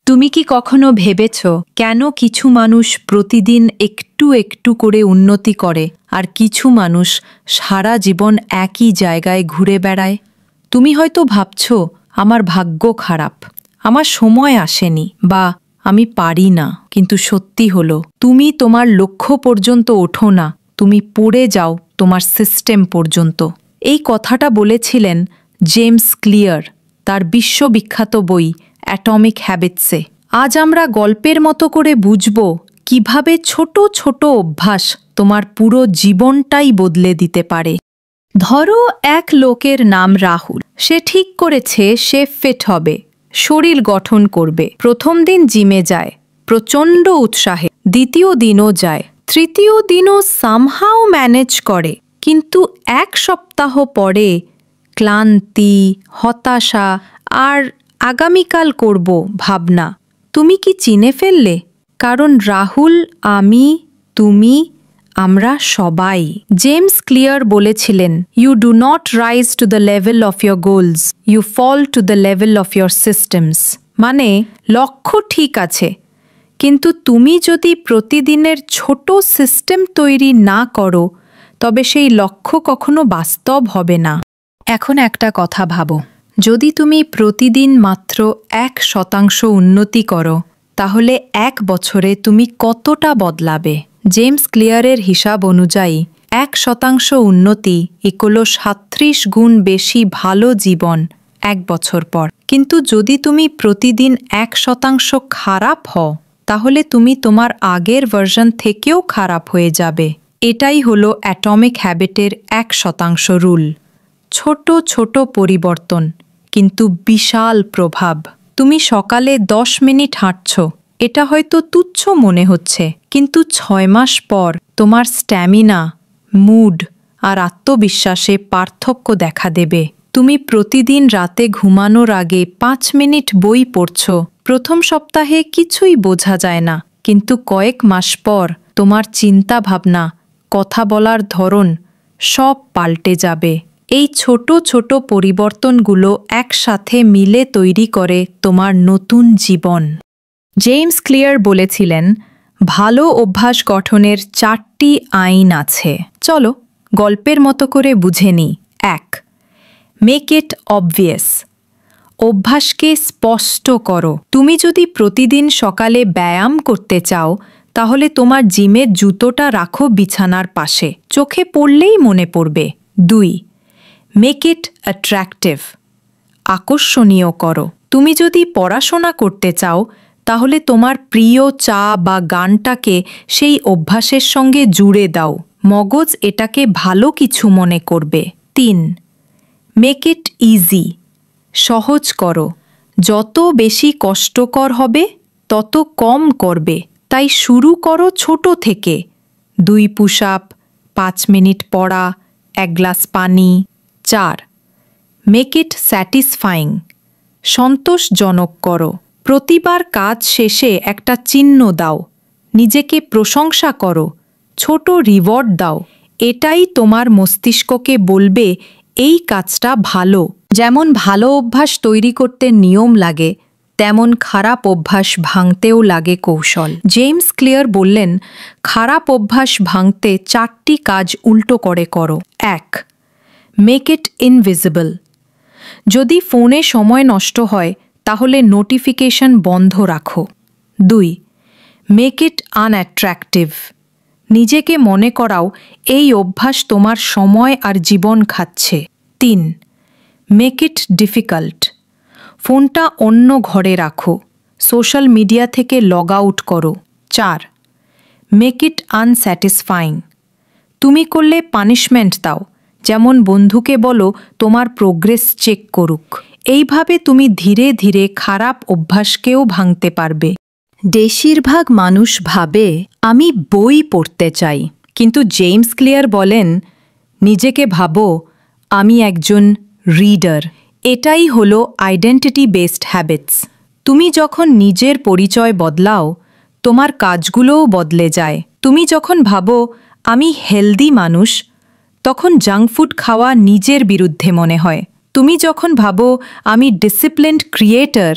তুমি কি কখনো ভেবেছ কেন কিছু মানুষ প্রতিদিন একটু একটু করে উন্নতি করে আর কিছু মানুষ সারা জীবন একই জায়গায় ঘুরে বেড়ায়? তুমি হয়তো ভাবছ আমার ভাগ্য খারাপ, আমার সময় আসেনি, বা আমি পারি না। কিন্তু সত্যি হলো তুমি তোমার লক্ষ্য পর্যন্ত ওঠো না, তুমি পড়ে যাও তোমার সিস্টেম পর্যন্ত। এই কথাটা বলেছিলেন জেমস ক্লিয়ার তার বিশ্ববিখ্যাত বই অ্যাটমিক হ্যাবিটসে। আজ আমরা গল্পের মতো করে বুঝব কিভাবে ছোট ছোট অভ্যাস তোমার পুরো জীবনটাই বদলে দিতে পারে। ধরো এক লোকের নাম রাহুল। সে ঠিক করেছে সে ফিট হবে, শরীর গঠন করবে। প্রথম দিন জিমে যায় প্রচণ্ড উৎসাহে, দ্বিতীয় দিনও যায়, তৃতীয় দিনও সামহাও ম্যানেজ করে। কিন্তু এক সপ্তাহ পরে ক্লান্তি, হতাশা আর আগামীকাল করব ভাবনা। তুমি কি চিনে ফেললে? কারণ রাহুল, আমি, তুমি, আমরা সবাই। জেমস ক্লিয়ার বলেছিলেন, you do not rise to the level of your goals, you fall to the level of your systems. মানে লক্ষ্য ঠিক আছে, কিন্তু তুমি যদি প্রতিদিনের ছোট সিস্টেম তৈরি না করো তবে সেই লক্ষ্য কখনো বাস্তব হবে না। এখন একটা কথা ভাবো, যদি তুমি প্রতিদিন মাত্র 1% উন্নতি করো তাহলে 1 বছরে তুমি কতটা বদলাবে? জেমস ক্লিয়ারের হিসাব অনুযায়ী 1% উন্নতি ইকুয়াল 37 গুণ বেশি ভালো জীবন 1 বছর পর। কিন্তু যদি তুমি প্রতিদিন 1% খারাপ হও তাহলে তুমি তোমার আগের ভার্সন থেকেও খারাপ হয়ে যাবে। এটাই হলো অ্যাটমিক হ্যাবিটের 1% রুল। ছোট ছোট পরিবর্তন কিন্তু বিশাল প্রভাব। তুমি সকালে 10 মিনিট হাঁটছ, এটা হয়তো তুচ্ছ মনে হচ্ছে, কিন্তু 6 মাস পর তোমার স্ট্যামিনা, মুড আর আত্মবিশ্বাসে পার্থক্য দেখা দেবে। তুমি প্রতিদিন রাতে ঘুমানোর আগে 5 মিনিট বই পড়ছ। প্রথম সপ্তাহে কিছুই বোঝা যায় না, কিন্তু কয়েক মাস পর তোমার চিন্তা ভাবনা, কথা বলার ধরন সব পাল্টে যাবে। এই ছোট ছোট পরিবর্তনগুলো একসাথে মিলে তৈরি করে তোমার নতুন জীবন। জেমস ক্লিয়ার বলেছিলেন, ভালো অভ্যাস গঠনের 4টি আইন আছে। চলো গল্পের মতো করে বুঝে নিই। 1. Make it obvious. অভ্যাসকে স্পষ্ট করো। তুমি যদি প্রতিদিন সকালে ব্যায়াম করতে চাও তাহলে তোমার জিমের জুতোটা রাখো বিছানার পাশে, চোখে পড়লেই মনে পড়বে। 2. Make it attractive. আকর্ষণীয় করো। তুমি যদি পড়াশোনা করতে চাও তাহলে তোমার প্রিয় চা বা গানটাকে সেই অভ্যাসের সঙ্গে জুড়ে দাও, মগজ এটাকে ভালো কিছু মনে করবে। 3. Make it easy. সহজ করো। যত বেশি কষ্টকর হবে তত কম করবে, তাই শুরু করো ছোট থেকে। 2 পুশ আপ, 5 মিনিট পড়া, 1 গ্লাস পানি। 4. মেক ইট স্যাটিসফাইং। সন্তোষজনক করো। প্রতিবার কাজ শেষে একটা চিহ্ন দাও, নিজেকে প্রশংসা করো, ছোট রিওয়ার্ড দাও। এটাই তোমার মস্তিষ্ককে বলবে এই কাজটা ভালো। যেমন ভালো অভ্যাস তৈরি করতে নিয়ম লাগে, তেমন খারাপ অভ্যাস ভাঙতেও লাগে কৌশল। জেমস ক্লিয়ার বললেন, খারাপ অভ্যাস ভাঙতে 4টি কাজ উল্টো করে করো। 1. Make it invisible. যদি ফোনে সময় নষ্ট হয় তাহলে নোটিফিকেশন বন্ধ রাখো। 2. Make it unattractive. নিজেকে মনে করাও এই অভ্যাস তোমার সময় আর জীবন খাচ্ছে। 3. Make it difficult. ফোনটা অন্য ঘরে রাখো, সোশ্যাল মিডিয়া থেকে লগ আউট করো। 4. Make it unsatisfying. তুমি করলে পানিশমেন্ট দাও, যেমন বন্ধুকে বলো তোমার প্রোগ্রেস চেক করুক। এইভাবে তুমি ধীরে ধীরে খারাপ অভ্যাসকেও ভাঙতে পারবে। বেশিরভাগ মানুষ ভাবে আমি বই পড়তে চাই, কিন্তু জেমস ক্লিয়ার বলেন, নিজেকে ভাবো আমি একজন রিডার। এটাই হলো আইডেন্টিটি বেসড হ্যাবিটস। তুমি যখন নিজের পরিচয় বদলাও তোমার কাজগুলোও বদলে যায়। তুমি যখন ভাবো আমি হেলদি মানুষ তখন জাঙ্ক ফুড খাওয়া নিজের বিরুদ্ধে মনে হয়। তুমি যখন ভাবো আমি ডিসিপ্লিনড ক্রিয়েটর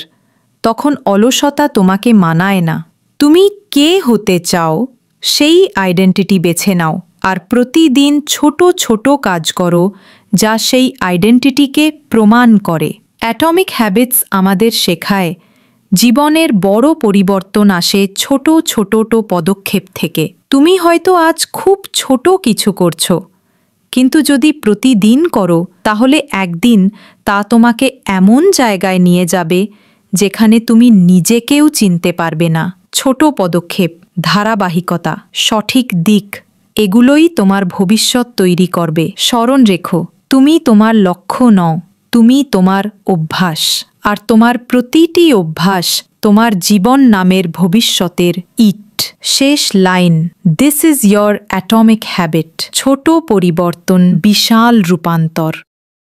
তখন অলসতা তোমাকে মানায় না। তুমি কে হতে চাও সেই আইডেন্টিটি বেছে নাও, আর প্রতিদিন ছোট ছোট কাজ করো যা সেই আইডেন্টিটিকে প্রমাণ করে। অ্যাটমিক হ্যাবিটস আমাদের শেখায় জীবনের বড় পরিবর্তন আসে ছোট ছোট পদক্ষেপ থেকে। তুমি হয়তো আজ খুব ছোট কিছু করছো, কিন্তু যদি প্রতিদিন করো তাহলে একদিন তা তোমাকে এমন জায়গায় নিয়ে যাবে যেখানে তুমি নিজেকেও চিনতে পারবে না। ছোট পদক্ষেপ, ধারাবাহিকতা, সঠিক দিক, এগুলোই তোমার ভবিষ্যৎ তৈরি করবে। স্মরণ রেখো, তুমি তোমার লক্ষ্য নও, তুমি তোমার অভ্যাস, আর তোমার প্রতিটি অভ্যাস তোমার জীবন নামের ভবিষ্যতের ইট। শেষ line, this is your atomic habit. ছোট পরিবর্তন, বিশাল রূপান্তর।